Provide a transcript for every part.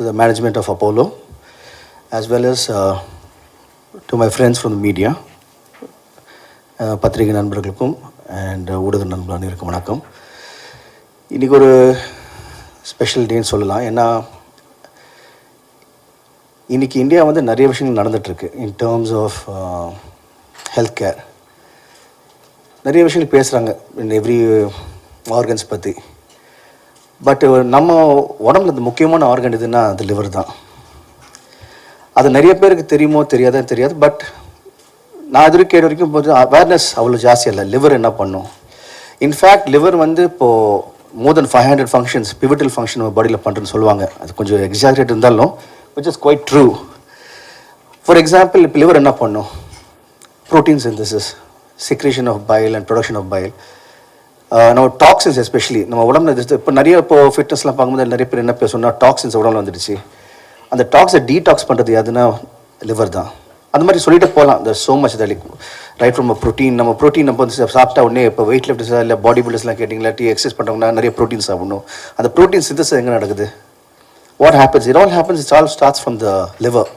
to the management of Apollo, as well as to my friends from the media, பத்திரிகை நண்பர்களுக்கும் and ஊடக நண்பர்கள் அனைவருக்கும் வணக்கம். இன்றைக்கி ஒரு ஸ்பெஷல் டேன்னு சொல்லலாம். ஏன்னா இன்றைக்கி இந்தியா வந்து நிறைய விஷயங்கள் நடந்துகிட்ருக்கு in terms of health care. நிறைய விஷயங்கள் பேசுகிறாங்க இன் எவ்ரி ஆர்கன்ஸ் பற்றி. பட் நம்ம உடம்புல இந்த முக்கியமான ஆர்கன் எதுன்னா அது லிவர் தான். அது நிறைய பேருக்கு தெரியுமோ தெரியாதான் தெரியாது. பட் நான் இது கேட்ட வரைக்கும் போது அவேர்னஸ் அவ்வளோ ஜாஸ்தியாக இல்லை. லிவர் என்ன பண்ணும்? இன்ஃபேக்ட் லிவர் வந்து இப்போது more than 500 functions pivotal function நம்ம பாடியில் பண்ணுறேன்னு சொல்லுவாங்க. அது கொஞ்சம் எக்ஸாக்ரேட் இருந்தாலும் which is quite true. For example இப்போ லிவர் என்ன பண்ணும்? Protein synthesis, secretion of bile and production of bile. நம்ம டாக்ஸின்ஸ் எஸ்பெஷலி நம்ம உடம்புல இப்போ நிறைய இப்போ ஃபிட்னஸ்லாம் பார்க்கும்போது நிறைய பேர் என்ன பேசணும்னா டாக்ஸின்ஸ் உடம்புல வந்துடுச்சு. அந்த டாக்ஸை டீடாக்ஸ் பண்ணுறது எதுனா லிவர் தான். அந்த மாதிரி சொல்லிட்டு போகலாம். த ஸோ மச் தலிக் ரைட் ஃப்ரம் ப்ரோட்டீன். நம்ம ப்ரோட்டீன் நம்ம வந்து சாப்பிட்டா உடனே இப்போ வெயிட் லிஃப்டர்ஸாக இல்லை பாடி பில்டர்ஸ்லாம் கேட்டிங்களா எக்ஸசைஸ் பண்ணுறவங்கன்னா நிறைய ப்ரோட்டீன் சாப்பிடணும். அந்த ப்ரோட்டீன் சிந்தசிஸ் எங்கே நடக்குது? What happens? It all happens. It's all starts from the liver.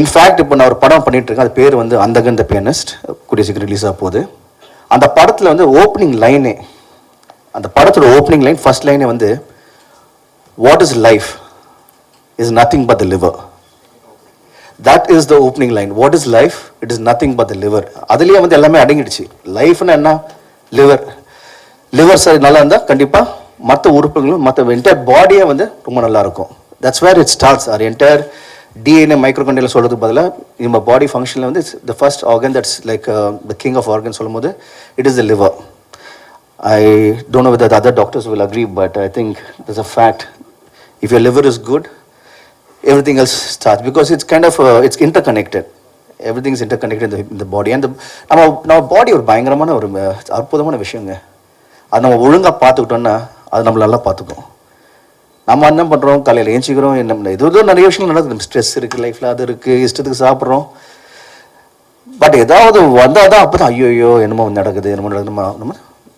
In fact இப்போ நான் ஒரு படம் பண்ணிகிட்ருக்கேன். அது பேர் வந்து அந்தகன் த பியானிஸ்ட். கூடிய சீக்கிரம் ரிலீஸ் ஆக போகுது. அந்த படத்தில் வந்து ஓப்பனிங் லைனே, அந்த படத்தோட ஓப்பனிங் லைன் ஃபர்ஸ்ட் லைனே வந்து what is life is nothing but the liver. That is the opening line. What is life? It is nothing but the liver. அதுலேயே வந்து எல்லாமே அடங்கிடுச்சு. லைஃப்னா என்ன? லிவர். லிவர் சரி நல்லா இருந்தால் கண்டிப்பாக மற்ற உறுப்புகளும் மற்ற என்டையர் பாடியே வந்து ரொம்ப நல்லாயிருக்கும். That's where it starts. Or entire DNA மைக்ரோகண்டியில் சொல்கிறதுக்கு பதிலாக நம்ம பாடி ஃபங்க்ஷனில் வந்து the first organ that's like the king of organ சொல்லும் போது it is the liver. I don't know with the other doctors will agree, but I think it's a fact. If your liver is good, everything else starts, because it's kind of it's interconnected. Everything is interconnected in the body. And நம்ம பாடி ஒரு பயங்கரமான ஒரு அற்புதமான விஷயங்க. அது நம்ம ஒழுங்காக பார்த்துக்கிட்டோன்னா அது நம்மள நல்லா பார்த்துக்கும். நம்ம என்ன பண்ணுறோம்? காலையில் ஏஞ்சிக்கிறோம், என்ன ஏதோ நிறைய விஷயங்கள் நடக்குது. ஸ்ட்ரெஸ் இருக்குது லைஃப்பில், அது இருக்குது, இஷ்டத்துக்கு சாப்பிட்றோம். பட் ஏதாவது வந்தால் தான் அப்போ தான் ஐயோ என்னமோ நடக்குது என்னமோ நடக்குது. நம்ம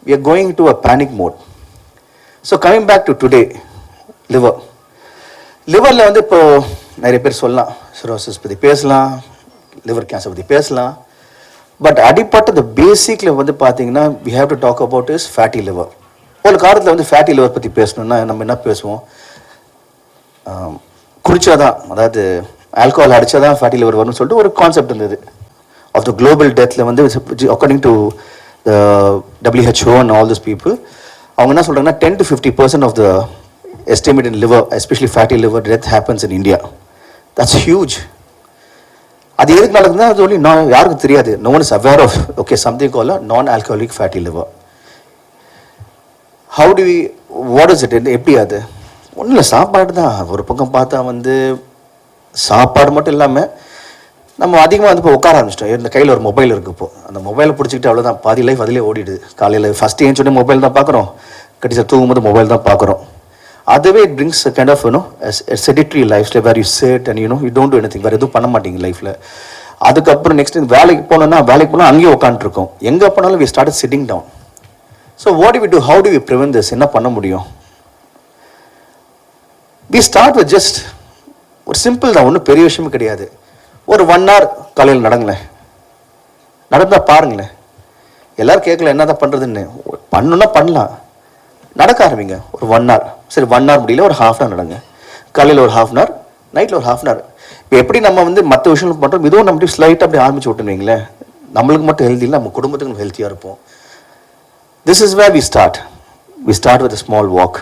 we are going to a panic mode. So coming back to today, liver. லிவரில் வந்து இப்போது நிறைய பேர் சொல்லலாம், சிரோசிஸ் பற்றி பேசலாம், லிவர் கேன்சர் பற்றி பேசலாம். பட் அடிப்பட்ட இந்த பேசிக்கில் வந்து பார்த்தீங்கன்னா we have to talk about is fatty liver. ஒரு காலத்தில் வந்து ஃபேட்டி லிவர் பற்றி பேசணுன்னா நம்ம என்ன பேசுவோம்? குடிச்சாதான், அதாவது ஆல்கோஹால் அடித்தாதான் ஃபேட்டி லிவர் வரும்னு சொல்லிட்டு ஒரு கான்செப்ட் இருந்தது. ஆஃப் த குளோபல் டெத்தில் வந்து according to WHO and all those people, அவங்க என்ன சொல்கிறாங்கன்னா 10 to 50% of the estimated liver, especially fatty liver death happens in India. That's huge. அது எதுக்கு நடக்குதுன்னா அது ஒன்லி யாருக்கும் தெரியாது. No one is aware of something called a non-alcoholic fatty liver. How do we, what is it? எப்படி அது? ஒன்றும் இல்லை, சாப்பாடு தான். ஒரு பக்கம் பார்த்தா வந்து சாப்பாடு மட்டும் இல்லாமல் நம்ம அதிகமாக வந்து இப்போ உட்கார ஆரம்பிச்சிட்டோம். இந்த கையில் ஒரு மொபைல் இருக்குது. இப்போ அந்த மொபைலை பிடிச்சிக்கிட்டு அவ்வளோதான், பாதி லைஃப் அதிலே ஓடிடுது. காலையில் ஃபஸ்ட்டு ஏன் சொன்னே மொபைல் தான் பார்க்குறோம், கடைசியாக தூங்கும்போது மொபைல் தான் பார்க்குறோம். அதுவே it brings a kind of sedentary life style where you sit and you don't do anything. வேறு எதுவும் பண்ண மாட்டீங்க லைஃப்பில். அதுக்கப்புறம் நெக்ஸ்ட் வேலைக்கு போனோன்னா அங்கேயே உட்காந்துருக்கோம். எங்கே போனாலும் we start sitting down. So what do we do? How do we prevent this? என்ன பண்ண முடியும்? வி ஸ்டார்ட் வித் ஜஸ்ட் ஒரு சிம்பிள் தான், ஒன்றும் பெரிய விஷயமும் கிடையாது. ஒரு 1 hour காலையில் நடங்களேன், நடந்தால் பாருங்களேன். எல்லோரும் கேட்கல என்ன தான் பண்ணுறதுன்னு. பண்ணணுன்னா பண்ணலாம், நடக்க ஆரம்பிங்க. ஒரு 1 hour, சரி 1 hour முடியல, ஒரு 1/2 hour நடங்க. காலையில் ஒரு 1/2 hour, நைட்டில் ஒரு 1/2 hour. இப்போ எப்படி நம்ம வந்து மற்ற விஷயங்கள் பண்ணுறோம், இதுவும் நம்ம ஸ்லைட்டாக அப்படி ஆரம்பிச்சு விட்டுருவீங்களேன். நம்மளுக்கு மட்டும் ஹெல்த்தி இல்லை, நம்ம குடும்பத்துக்கு நம்ம ஹெல்த்தியாக இருப்போம். This is where we start. We start with a small walk.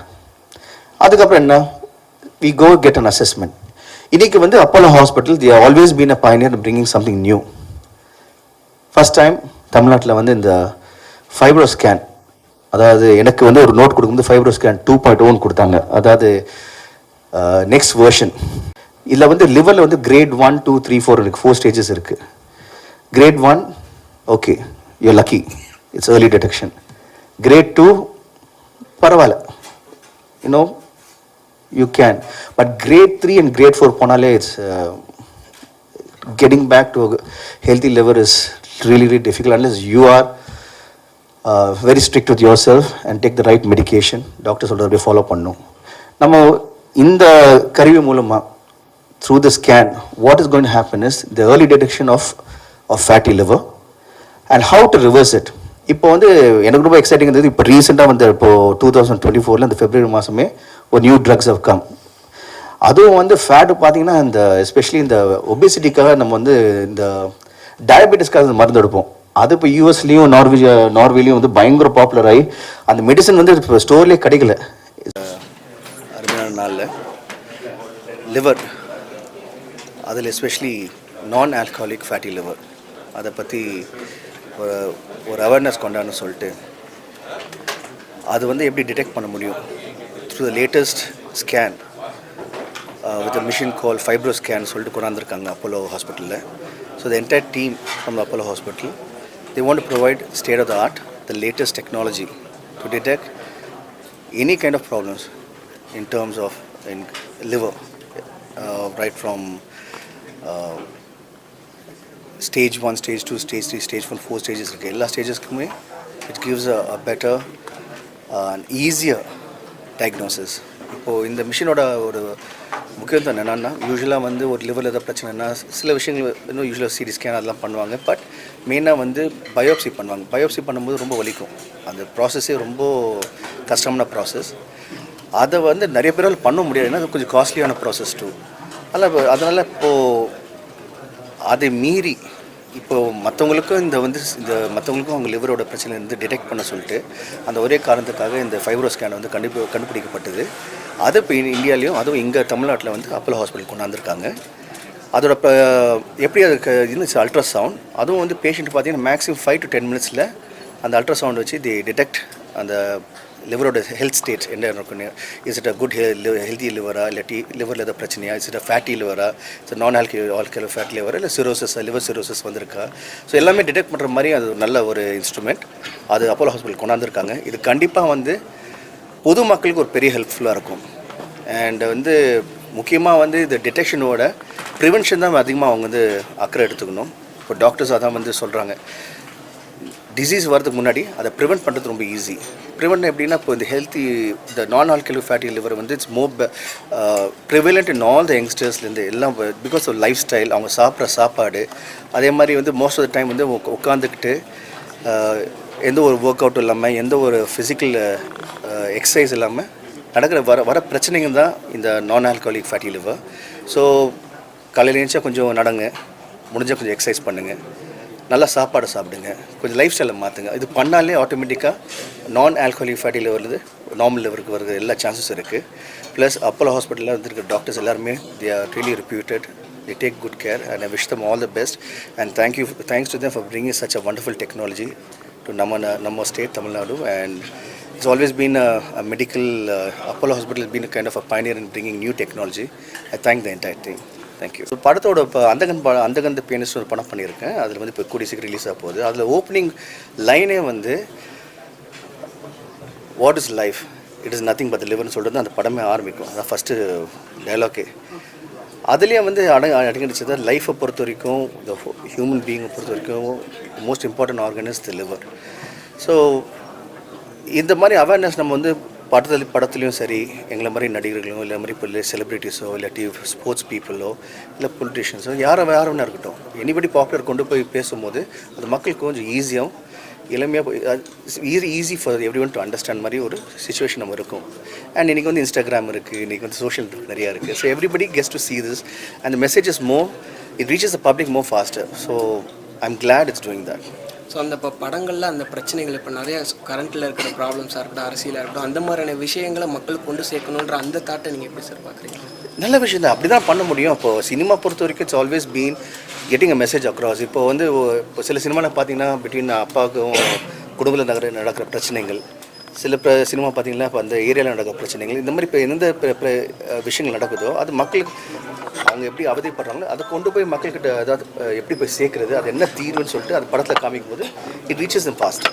அதுக்கப்புறம் என்ன? We go get an assessment. இன்னைக்கு வந்து Apollo hospital they have always been a pioneer in bringing something new. First time தமிழ்நாட்டில் வந்து இந்த ஃபைப்ரோ ஸ்கேன், அதாவது எனக்கு வந்து ஒரு நோட் கொடுக்கும்போது ஃபைப்ரோ ஸ்கேன் 2.0 கொடுத்தாங்க. அதாவது நெக்ஸ்ட் வேர்ஷன். இதில் வந்து லிவரில் வந்து கிரேட் 1, 2, 3, 4 இருக்குது. 4 stages இருக்குது. Grade 1 okay, you're lucky, it's early detection. Grade 2 பரவாயில்ல, you can. But grade 3 and grade 4 போனாலே it's getting back to a healthy liver is really difficult unless you are very strict with yourself and take the right medication. Doctor சொல்கிறத அப்படியே follow பண்ணணும். நம்ம இந்த கருவி மூலமாக through the scan, what is going to happen is the early detection of fatty liver and how to reverse it. இப்போ வந்து எனக்கு ரொம்ப எக்ஸைட்டிங் இருந்தது. இப்போ ரீசெண்டாக வந்து இப்போ 2024 இந்த ஃபெப்ரவரி மாதமே ஒரு நியூ ட்ரக்ஸ் ஹவ் கம். அதுவும் வந்து ஃபேட்டு பார்த்தீங்கன்னா இந்த எஸ்பெஷலி இந்த ஒபேசிட்டிக்காக நம்ம வந்து இந்த டயபெட்டிஸ்க்காக மருந்து எடுப்போம். அது இப்போ யூஎஸ்லேயும் நார்வேலையும் வந்து பயங்கர பாப்புலர் ஆகி அந்த மெடிசன் வந்து இப்போ ஸ்டோர்லேயே கிடைக்கல. அருமையான நாளில் லிவர், அதில் எஸ்பெஷலி நான் ஆல்கஹாலிக் ஃபேட்டி லிவர், அதை பற்றி ஒரு அவேர்னஸ் கொண்டான்னு சொல்லிட்டு அது வந்து எப்படி டிடெக்ட் பண்ண முடியும் through the latest scan with a machine call fibro scan சொல்லிட்டு கொண்டாந்துருக்காங்க அப்போலோ ஹாஸ்பிட்டலில். So the entire team from Apollo hospital they want to provide state of the art, the latest technology to detect any kind of problems in terms of in liver, right from stage 1, stage 2, stage 3, stage 4, 4 stages. All stages kume it gives a better and easier diagnosis. இப்போ இந்த மிஷினோட ஒரு முக்கியத்துவம் என்னென்னா, யூஸ்வலாக வந்து ஒரு லிவரில் ஏதாவது பிரச்சனைனா சில விஷயங்கள் இன்னும் யூஸ்வலாக சிடி ஸ்கேன் அதெல்லாம் பண்ணுவாங்க. பட் மெயினாக வந்து பயோப்சி பண்ணுவாங்க. பயோப்சி பண்ணும்போது ரொம்ப வலிக்கும். அந்த ப்ராசஸே ரொம்ப கஷ்டமான ப்ராசஸ். அதை வந்து நிறைய பேரால் பண்ண முடியாது, ஏன்னா கொஞ்சம் காஸ்ட்லியான ப்ராசஸ் டூ. அதனால் இப்போது அதை மீறி இப்போது மற்றவங்களுக்கும் மற்றவங்களுக்கும் அவங்க லிவரோட பிரச்சனை வந்து டிடெக்ட் பண்ண சொல்லிட்டு அந்த ஒரே காரணத்துக்காக இந்த ஃபைப்ரோ ஸ்கேன் வந்து கண்டுபிடிக்கப்பட்டது. அது இப்போ இந்தியாவிலையும் அதுவும் இங்கே தமிழ்நாட்டில் வந்து அப்போலோ ஹாஸ்பிட்டல் கொண்டாந்துருக்காங்க. அதோட எப்படி அதுக்கு இன்னும் அல்ட்ராசவுண்ட், அதுவும் வந்து பேஷண்ட் பார்த்தீங்கன்னா மேக்ஸிமம் 5 to 10 minutes அந்த அல்ட்ராசவுண்ட் வச்சு தி டிடெக்ட் அந்த லிவரோட ஹெல்த் ஸ்டேட் என்ன இருக்குன்னு. Is it a good healthy லிவரா, இல்லாட்டி லிவரில் ஏதாவது பிரச்சனையா, இஸ் இட் அ ஃபேட்டி லிவரா, இட்ஸ் நான் ஆல்கஹாலிக் ஃபேட்டி லிவரா, இல்லை சிரோசஸ் லிவர் சிரோசஸ் வந்திருக்கா. ஸோ எல்லாமே டிடெக்ட் பண்ணுற மாதிரி அது நல்ல ஒரு இன்ஸ்ட்ருமெண்ட். அது அப்போலோ ஹாஸ்பிட்டல் கொண்டாந்துருக்காங்க. இது கண்டிப்பாக வந்து பொதுமக்களுக்கு ஒரு பெரிய ஹெல்ப்ஃபுல்லாக இருக்கும். அண்ட் வந்து முக்கியமாக வந்து இந்த டிடெக்ஷனோட ப்ரிவென்ஷன் தான் அதிகமாக அவங்க வந்து அக்கறை எடுத்துக்கணும். இப்போ டாக்டர்ஸ் அதான் வந்து சொல்கிறாங்க, டிசீஸ் வரதுக்கு முன்னாடி அதை ப்ரிவெண்ட் பண்ணுறது ரொம்ப ஈஸி. ப்ரிவெண்ட் எப்படின்னா, இப்போ இந்த இந்த நான் ஆல்கஹாலிக் ஃபேட்டி லிவர் வந்து it's more prevalent in all the யங்ஸ்டர்ஸ்லேருந்து எல்லாம் பிகாஸ் ஆஃப் லைஃப் ஸ்டைல், அவங்க சாப்பிட்ற சாப்பாடு, அதே மாதிரி வந்து மோஸ்ட் ஆஃப் த டைம் வந்து உட்காந்துக்கிட்டு எந்த ஒரு ஒர்க் அவுட்டும் இல்லாமல், எந்த ஒரு ஃபிசிக்கல் எக்ஸசைஸ் இல்லாமல் நடக்கிற வர பிரச்சனைங்க தான் இந்த non alcoholic fatty liver. So காலையில் எழுந்தா கொஞ்சம் நடங்க, முடிஞ்சால் கொஞ்சம் எக்ஸசைஸ் பண்ணுங்கள், நல்லா சாப்பாடு சாப்பிடுங்க, கொஞ்சம் லைஃப் ஸ்டைலை மாற்றுங்க. இது பண்ணாலே ஆட்டோமேட்டிக்காக நான் ஆல்கஹாலிக் ஃபேட்டி லிவர்லேருந்து நார்மல் லிவருக்கு வருகிற எல்லா சான்சஸ் இருக்குது. ப்ளஸ் அப்போலோ ஹாஸ்பிட்டலில் வந்துருக்க டாக்டர்ஸ் எல்லாருமே they are really reputed, they take good care, and I wish them all the best, and thanks to them for bringing such a wonderful technology to நம்ம state, Tamil Nadu. And it's always been a medical, Apollo Hospital has been a kind of a pioneer in bringing new technology. I thank the entire team. Thank you. So படத்தோட இப்போ அந்தகந்த pianist ஒரு படம் பண்ணியிருக்கேன். அதில் வந்து இப்போ கூடிய சீக்கிரம் ரிலீஸ் ஆக போகுது. அதில் ஓப்பனிங் லைனே வந்து what is life, it is nothing but the லிவர்னு சொல்கிறது அந்த படமே ஆரம்பிக்கும். அதான் ஃபஸ்ட்டு டைலாக்கே. அதுலேயே வந்து அடங்கிடுச்சது லைஃப்பை பொறுத்த வரைக்கும், இந்த ஹியூமன் பீயிங்கை பொறுத்த வரைக்கும் most important organ is the liver. So இந்த மாதிரி அவேர்னஸ் நம்ம வந்து படத்துலையும் சரி, எங்களை மாதிரி நடிகர்களும் இல்லை மாதிரி இப்போ செலிப்ரிட்டிஸோ இல்லாட்டி ஸ்போர்ட்ஸ் பீப்புளோ இல்லை பொலிட்டிஷியன்ஸோ யாரும் இருக்கட்டும், எனிபடி பாப்புலர் கொண்டு போய் பேசும்போது அது மக்களுக்கு கொஞ்சம் ஈஸியாகவும் எளிமையாக easy for every one to understand மாதிரி ஒரு சுச்சுவேஷன் நம்ம இருக்கும். அண்ட் இன்றைக்கி வந்து இன்ஸ்டாகிராம் இருக்குது, இன்றைக்கி வந்து சோஷியல் நிறையா இருக்குது. So everybody gets to see this and the message is more, it reaches the public more faster. So I'm glad it's doing that. So அந்த இப்போ படங்களில் அந்த பிரச்சனைகள் இப்போ நிறைய கரண்ட்டில் இருக்கிற ப்ராப்ளம்ஸாக இருக்கட்டும், அரசியலாக இருக்கட்டும், அந்த மாதிரியான விஷயங்களை மக்களுக்கு கொண்டு சேர்க்கணுன்ற அந்த தாட்டை நீங்கள் எப்படி சார் பார்க்குறீங்க? நல்ல விஷயம் தான், அப்படி தான் பண்ண முடியும். இப்போது சினிமா பொறுத்த வரைக்கும் it's always been getting a message across. இப்போ வந்து இப்போ சில சினிமாவில் பார்த்தீங்கன்னா பிட்வீன் அப்பாவுக்கும் குடும்பத்தில் நடக்கிற பிரச்சனைகள், சில சினிமா பார்த்தீங்கன்னா இப்போ அந்த ஏரியாவில் நடக்கிற பிரச்சனைகள், இந்த மாதிரி இப்போ எந்த விஷயங்கள் நடக்குதோ அது மக்களுக்கு அவங்க எப்படி அவதிப்படுறாங்களோ அதை கொண்டு போய் மக்கள்கிட்ட அதாவது எப்படி போய் சேர்க்குறது, அது என்ன தீர்வுன்னு சொல்லிட்டு அது படத்தில் காமிக்கும் போது இட் ரீச்சஸ் தம் ஃபாஸ்ட்.